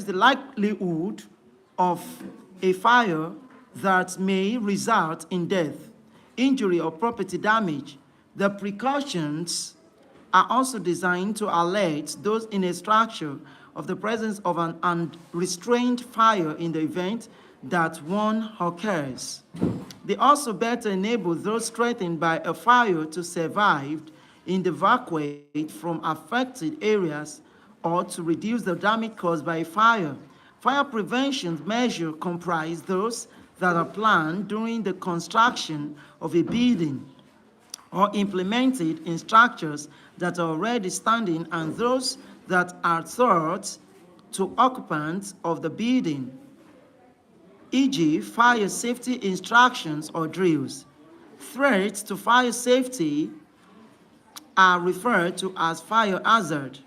the likelihood of a fire that may result in death, injury, or property damage. The precautions are also designed to alert those in a structure of the presence of an unrestrained fire in the event that one occurs. They also better enable those threatened by a fire to survive and evacuate from affected areas or to reduce the damage caused by fire. Fire prevention measures comprise those that are planned during the construction of a building or implemented in structures that are already standing and those that are taught to occupants of the building, e.g., fire safety instructions or drills. Threats to fire safety are referred to as fire hazard.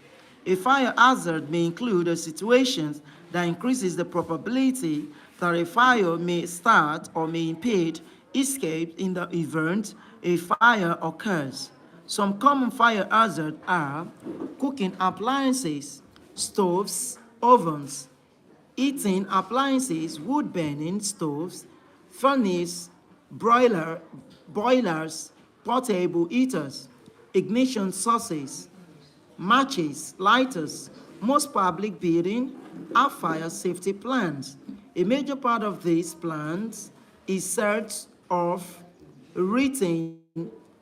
A fire hazard may include a situation that increases the probability that a fire may start or may impede escape in the event a fire occurs. Some common fire hazards are cooking appliances, stoves, ovens, heating appliances, wood-burning stoves, furnace, boilers, portable heaters, ignition sources, matches, lighters. Most public buildings have fire safety plans. A major part of these plans is set of written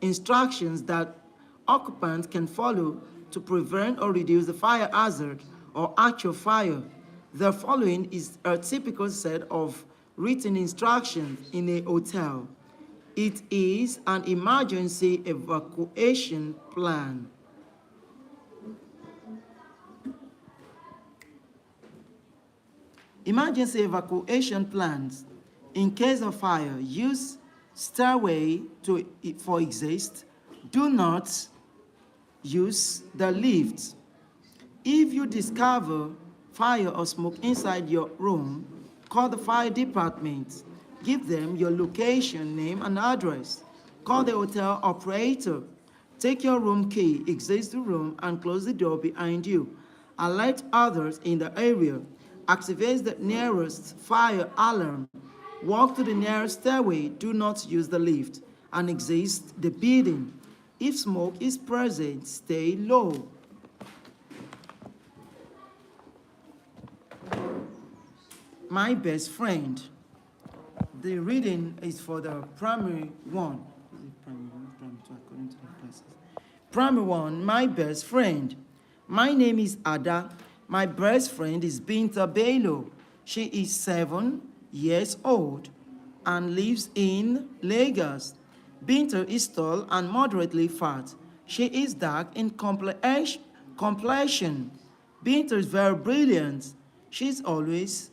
instructions that occupants can follow to prevent or reduce the fire hazard or actual fire. The following is a typical set of written instructions in a hotel. It is an emergency evacuation plan. Emergency evacuation plans. In case of fire, use stairway for exit. Do not use the lift. If you discover fire or smoke inside your room, call the fire department. Give them your location, name, and address. Call the hotel operator. Take your room key, exit the room, and close the door behind you. Alert others in the area. Activate the nearest fire alarm. Walk to the nearest stairway. Do not use the lift and exit the building. If smoke is present, stay low. My best friend. The reading is for the primary one. Is it primary one? Primary two, according to the classes. Primary one, my best friend. My name is Ada. My best friend is Binta Bello. She is 7 years old and lives in Lagos. Binta is tall and moderately fat. She is dark in complexion. Binta is very brilliant. She always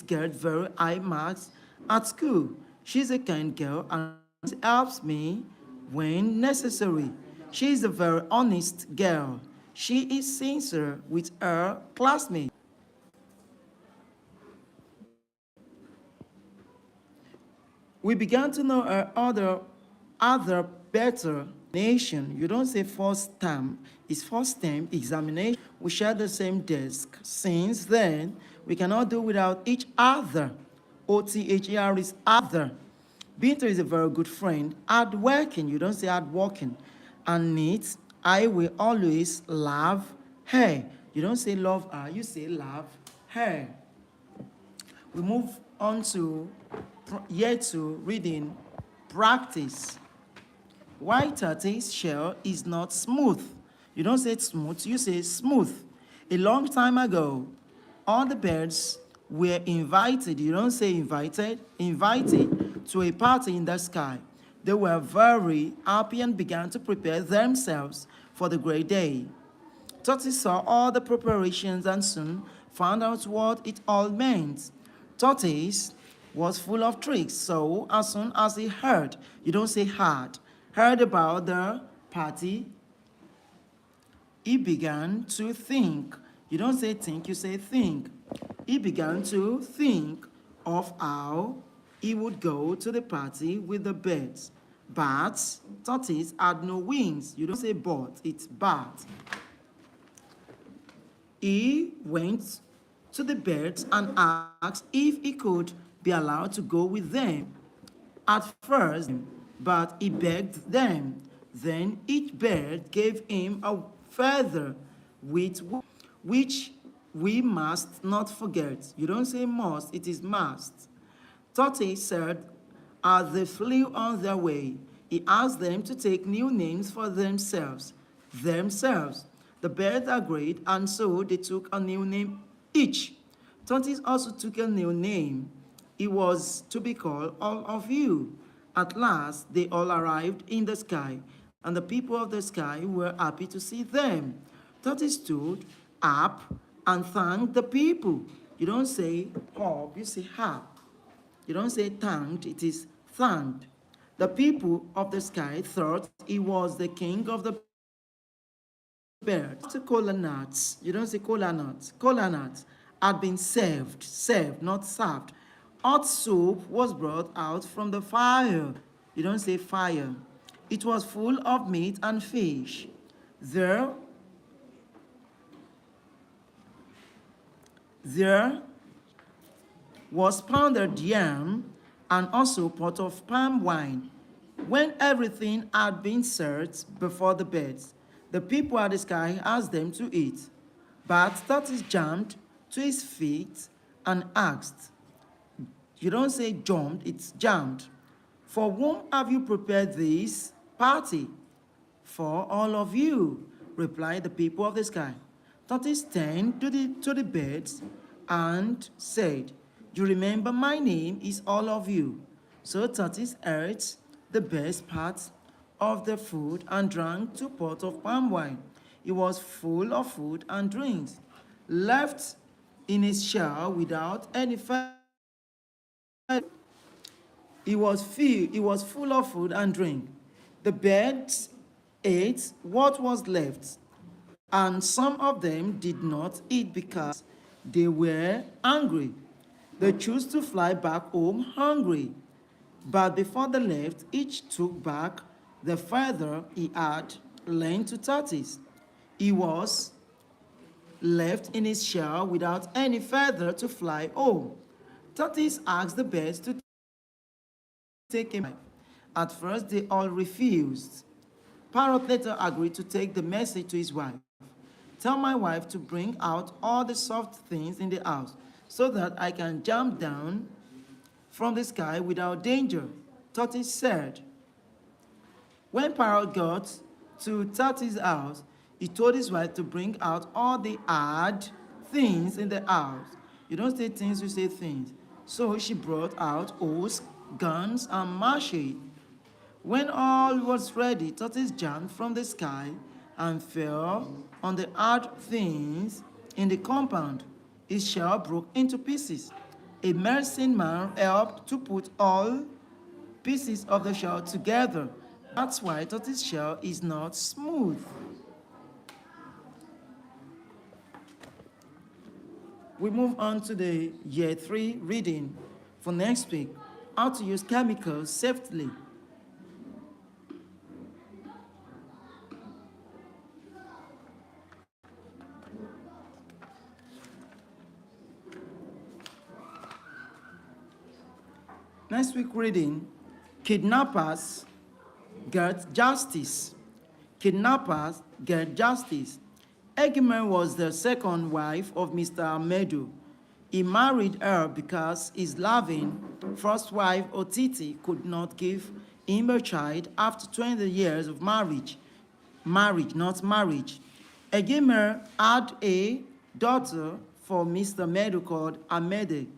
gets very high marks at school. She's a kind girl and helps me when necessary. She is a very honest girl. She is sincere with her classmates. We began to know her other better nation. You don't say first term, it's first term examination. We share the same desk. Since then, we cannot do without each other. OTHER is other. Binta is a very good friend. Hardworking, you don't say hardworking. And neat, I will always love her. You don't say love her, you say love her. We move on to year 2 reading practice. White tortoise shell is not smooth. You don't say smooth, you say smooth. A long time ago, all the birds were invited, you don't say invited to a party in the sky. They were very happy and began to prepare themselves for the great day. Tortoise saw all the preparations and soon found out what it all meant. Tortoise was full of tricks, so as soon as he heard, you don't say heard about the party, he began to think. You don't say think, you say think. He began to think of how he would go to the party with the birds. But tortoise had no wings. You don't say but, it's but. He went to the birds and asked if he could be allowed to go with them. At first, but he begged them. Then each bird gave him a feather with which we must not forget. You don't say must, it is must. Tortoise said, as they flew on their way, he asked them to take new names for themselves. The birds agreed, and so they took a new name each. Tortoise also took a new name. It was to be called All of You. At last, they all arrived in the sky, and the people of the sky were happy to see them. Tortoise stood up and thanked the people. You don't say hop, you say hap. You don't say thanked, it is thanked. The people of the sky thought he was the king of the birds. The cola nuts, you don't say cola nuts. Cola nuts had been served, not served. Hot soup was brought out from the fire. You don't say fire. It was full of meat and fish. There was pounded yam and also pot of palm wine. When everything had been served before the birds, the people at the sky asked them to eat. But Tortoise jumped to his feet and asked, you don't say jumped, it's jumped. For whom have you prepared this party? For all of you, replied the people of the sky. Tortoise turned to the birds and said, you remember my name is all of you. So Tortoise ate the best part of the food and drank 2 pots of palm wine. It was full of food and drinks, left in his shell without any feather. It was full of food and drink. The birds ate what was left, and some of them did not eat because they were hungry. They chose to fly back home hungry. But before they left, each took back the feather he had lent to Tortoise. He was left in his shell without any feather to fly home. Tortoise asked the birds to take him. At first, they all refused. Parrot later agreed to take the message to his wife. Tell my wife to bring out all the soft things in the house so that I can jump down from the sky without danger. Tortoise said. When Parrot got to Tortoise's house, he told his wife to bring out all the hard things in the house. You don't say things, you say things. So she brought out oars, guns, and machete. When all was ready, Tortoise jumped from the sky and fell on the hard things in the compound. His shell broke into pieces. A medicine man helped to put all pieces of the shell together. That's why Tortoise shell is not smooth. We move on to the year 3 reading for next week. How to use chemicals safely. Next week reading, kidnappers get justice. Kidnappers get justice. Egimer was the second wife of Mr. Amedu. He married her because his loving first wife, Otiti, could not give him a child after 20 years of marriage. Not marriage. Egimer had a daughter for Mr. Medu called Amede.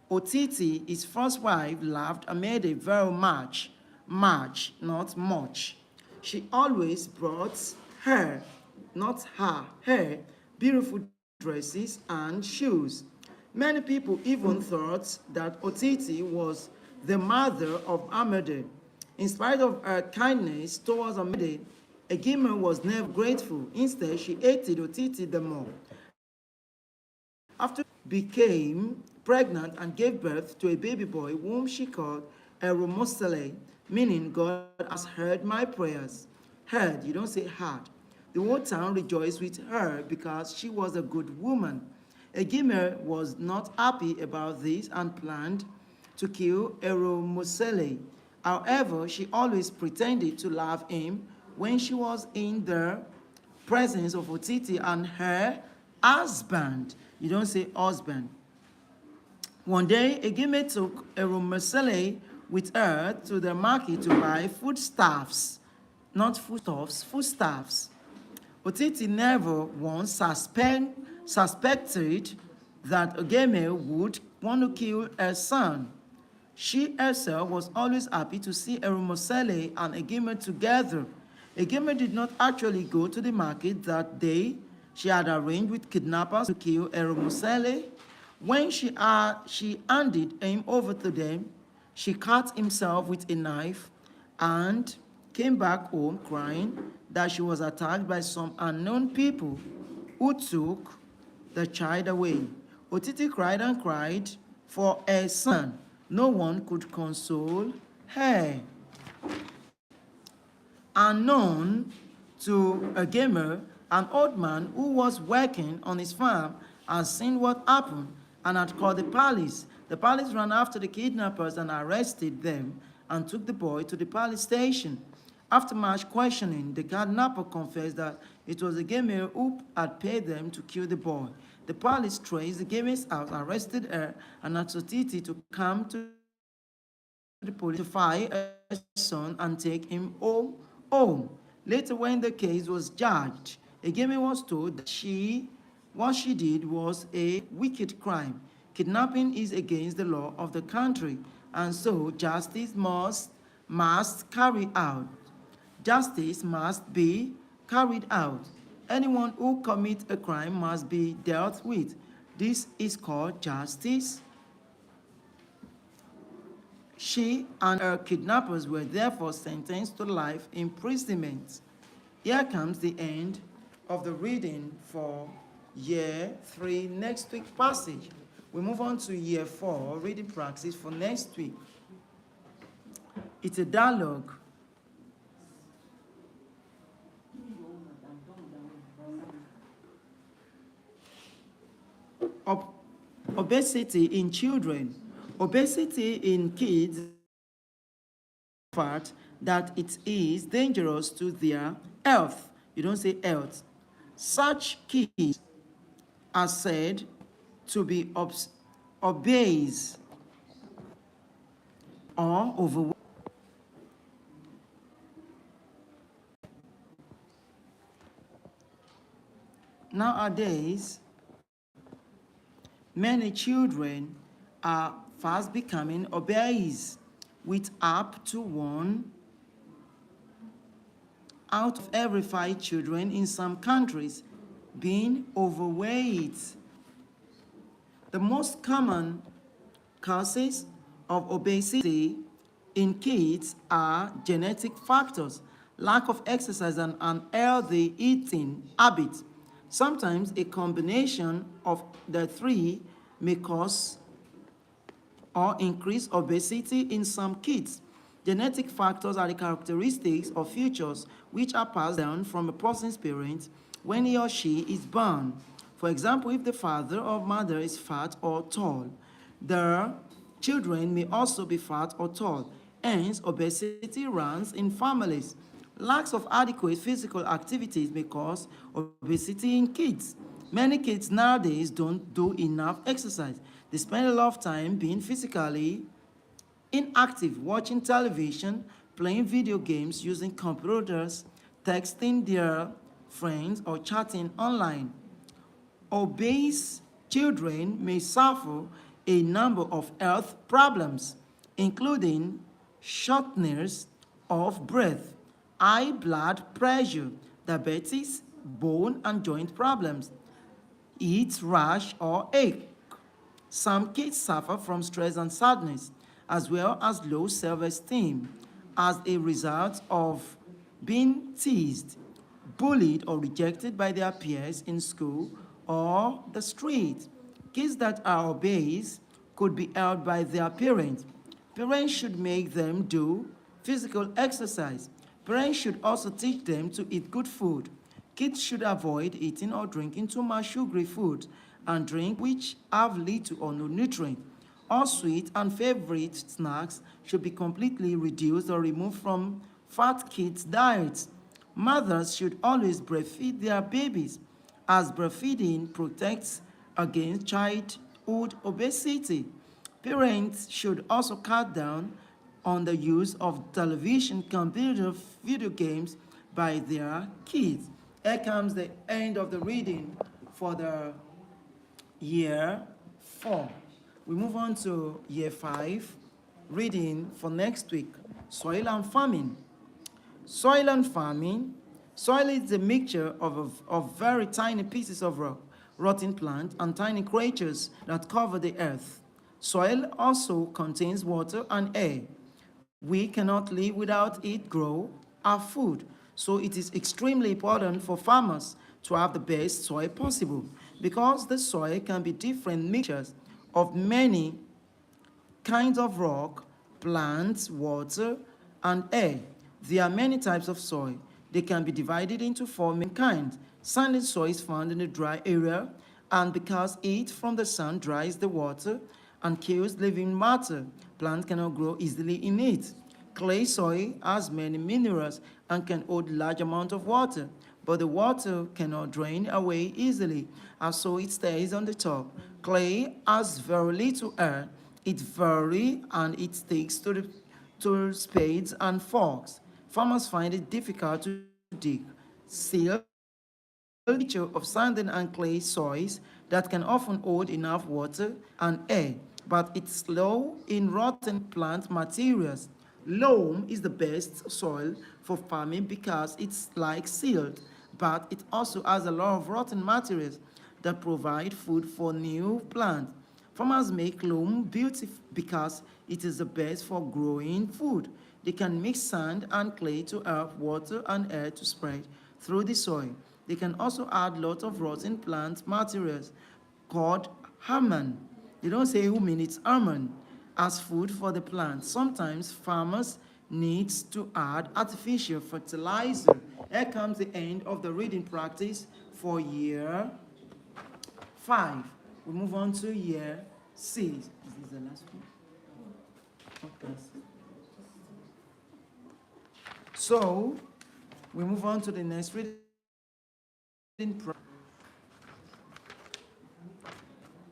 Otiti, his first wife, loved Amede very much, not much. She always brought her, not her, beautiful dresses and shoes. Many people even thought that Otiti was the mother of Amede. In spite of her kindness towards Amede, Egime was never grateful. Instead, she hated Otiti the more. After she became pregnant and gave birth to a baby boy whom she called Eromosele, meaning God has heard my prayers. Heard, you don't say heard. The whole town rejoiced with her because she was a good woman. Egime was not happy about this and planned to kill Eromosele. However, she always pretended to love him when she was in the presence of Otiti and her husband. You don't say husband. One day, Egime took Eromosele with her to the market to buy foodstuffs, not foodstuffs, foodstuffs. Otiti never once suspected that Egime would want to kill her son. She herself was always happy to see Eromosele and Egime together. Egime did not actually go to the market that day. She had arranged with kidnappers to kill Eromosele. When she handed him over to them, she cut himself with a knife and came back home crying that she was attacked by some unknown people who took the child away. Otiti cried and cried for her son. No one could console her. Unknown to Egime, an old man who was working on his farm had seen what happened and had called the police. The police ran after the kidnappers and arrested them and took the boy to the police station. After much questioning, the kidnapper confessed that it was Egime who had paid them to kill the boy. The police traced Egime's house, arrested her, and asked Otiti to come to the police to find her son and take him home. Later, when the case was judged, Egime was told that what she did was a wicked crime. Kidnapping is against the law of the country, and so justice must carry out. Justice must be carried out. Anyone who commits a crime must be dealt with. This is called justice. She and her kidnappers were therefore sentenced to life imprisonment. Here comes the end of the reading for Year 3 next week passage. We move on to Year 4 reading practice for next week. It's a dialogue. Obesity in children. Obesity in kids, fact that it is dangerous to their health. You don't say health. Such kids are said to be obese or overweight. Nowadays, many children are fast becoming obese, with up to 1 out of every 5 children in some countries being overweight. The most common causes of obesity in kids are genetic factors, lack of exercise, and unhealthy eating habits. Sometimes a combination of the three may cause or increase obesity in some kids. Genetic factors are the characteristics or features which are passed down from a person's parents when he or she is born. For example, if the father or mother is fat or tall, their children may also be fat or tall. Hence, obesity runs in families. Lacks of adequate physical activities may cause obesity in kids. Many kids nowadays don't do enough exercise. They spend a lot of time being physically inactive, watching television, playing video games, using computers, texting their friends, or chatting online. Obese children may suffer a number of health problems, including shortness of breath, high blood pressure, diabetes, bone and joint problems, heat rash or ache. Some kids suffer from stress and sadness, as well as low self-esteem, as a result of being teased, bullied, or rejected by their peers in school or the street. Kids that are obese could be helped by their parents. Parents should make them do physical exercise. Parents should also teach them to eat good food. Kids should avoid eating or drinking too much sugary food and drink which have little or no nutrient. All sweet and favorite snacks should be completely reduced or removed from fat kids' diets. Mothers should always breastfeed their babies, as breastfeeding protects against childhood obesity. Parents should also cut down on the use of television, computer, video games by their kids. Here comes the end of the reading for the year 4. We move on to year 5, reading for next week, soil and farming. Soil and farming. Soil is a mixture of very tiny pieces of rock, rotting plant, and tiny creatures that cover the earth. Soil also contains water and air. We cannot live without it grow our food. So it is extremely important for farmers to have the best soil possible, because the soil can be different mixtures of many kinds of rock, plants, water, and air. There are many types of soil. They can be divided into 4 main kinds. Sandy soil is found in a dry area, and because heat from the sun dries the water and kills living matter, plants cannot grow easily in it. Clay soil has many minerals and can hold large amounts of water, but the water cannot drain away easily, and so it stays on the top. Clay has very little air. It varies and it sticks to spades and forks. Farmers find it difficult to dig. Silt, feature of sandy and clay soils that can often hold enough water and air, but it's low in rotten plant materials. Loam is the best soil for farming because it's like silt, but it also has a lot of rotten materials that provide food for new plants. Farmers make loam beautiful because it is the best for growing food. They can mix sand and clay to help water and air to spread through the soil. They can also add lots of rotten plant materials called human. They don't say human, it's human, as food for the plants. Sometimes farmers need to add artificial fertilizer. Here comes the end of the reading practice for year 5. We move on to year 6. Is this the last one? Okay. So, we move on to the next reading practice.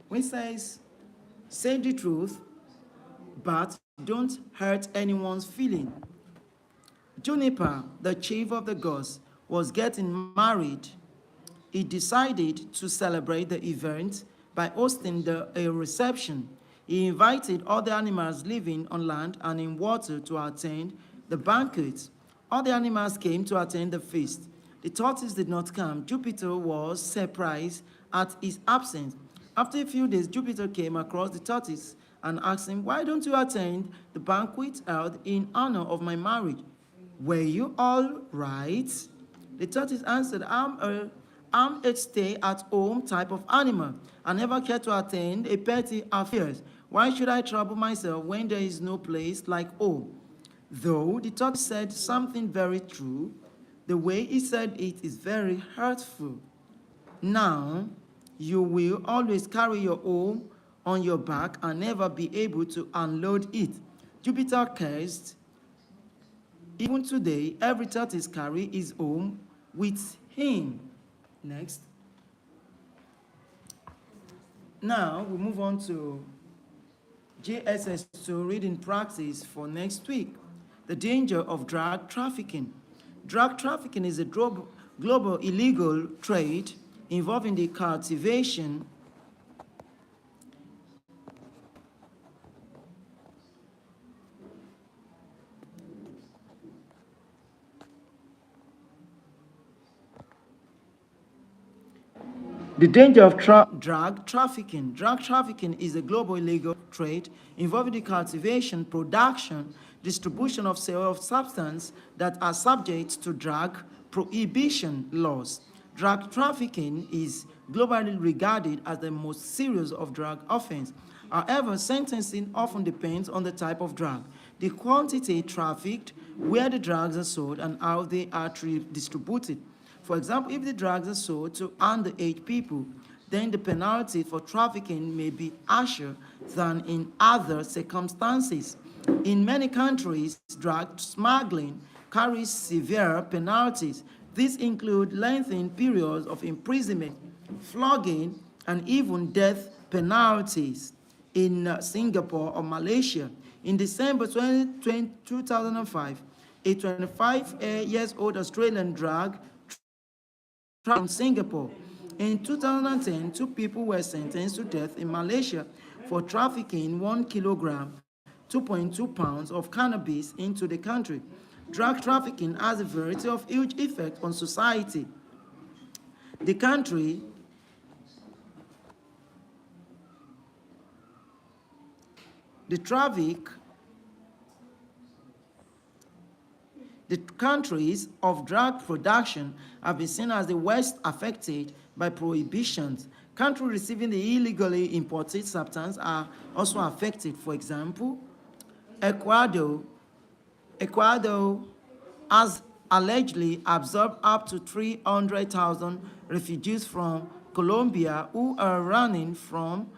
Which says, say the truth, but don't hurt anyone's feeling. Juniper, the chief of the gods, was getting married. He decided to celebrate the event by hosting a reception. He invited all the animals living on land and in water to attend the banquet. All the animals came to attend the feast. The tortoise did not come. Jupiter was surprised at his absence. After a few days, Jupiter came across the tortoise and asked him, "Why don't you attend the banquet held in honor of my marriage? Were you all right?" The tortoise answered, I'm a stay-at-home type of animal. I never care to attend a petty affairs. Why should I trouble myself when there is no place like home? Though the tortoise said something very true, the way he said it is very hurtful. Now, you will always carry your home on your back and never be able to unload it. Jupiter cursed. Even today, every tortoise carries his home with him. Next. Now, we move on to JSS2 reading practice for next week. The danger of drug trafficking. Drug trafficking is a global illegal trade involving the cultivation, the danger of drug trafficking. Drug trafficking is a global illegal trade involving the cultivation, production, distribution of sale of substances that are subject to drug prohibition laws. Drug trafficking is globally regarded as the most serious of drug offenses. However, sentencing often depends on the type of drug, the quantity trafficked, where the drugs are sold, and how they are distributed. For example, if the drugs are sold to underage people, then the penalty for trafficking may be harsher than in other circumstances. In many countries, drug smuggling carries severe penalties. These include lengthened periods of imprisonment, flogging, and even death penalties. In Singapore or Malaysia, in December 2005, a 25-year-old Australian drug in Singapore. In 2010, 2 people were sentenced to death in Malaysia for trafficking 1 kilogram, 2.2 pounds of cannabis into the country. Drug trafficking has a variety of huge effects on society. The country The countries of drug production have been seen as the worst affected by prohibitions. Countries receiving the illegally imported substance are also affected. For example, Ecuador has allegedly absorbed up to 300,000 refugees from Colombia who are running from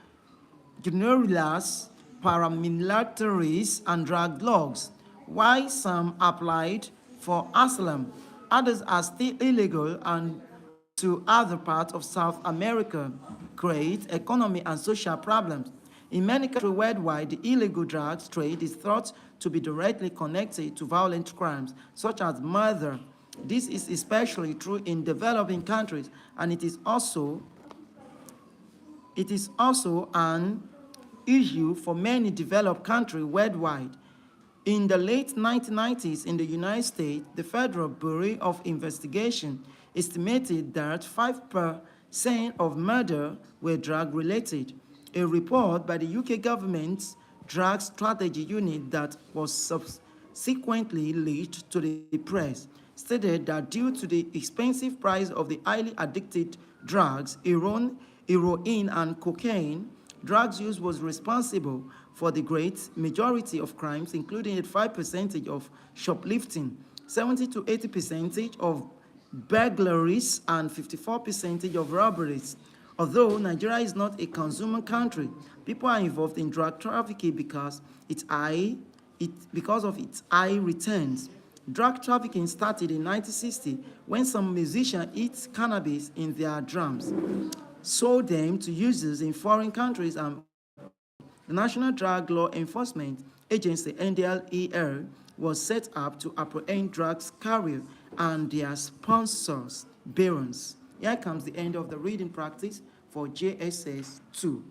guerrillas, paramilitaries, and drug lords. While some applied for asylum, others are still illegal and to other parts of South America, create economic and social problems. In many countries worldwide, the illegal drugs trade is thought to be directly connected to violent crimes, such as murder. This is especially true in developing countries, and it is also an issue for many developed countries worldwide. In the late 1990s in the United States, the Federal Bureau of Investigation estimated that 5% of murder were drug-related. A report by the UK government's Drug Strategy Unit that was subsequently leaked to the press stated that due to the expensive price of the highly addictive drugs, heroin and cocaine, drugs use was responsible for the great majority of crimes, including 85% of shoplifting, 70 to 80% of burglaries, and 54% of robberies. Although Nigeria is not a consumer country, people are involved in drug trafficking because of its high returns. Drug trafficking started in 1960 when some musicians eat cannabis in their drums, sold them to users in foreign countries, and the National Drug Law Enforcement Agency, NDLEA, was set up to apprehend drugs carriers and their sponsors, barons. Here comes the end of the reading practice for JSS 2.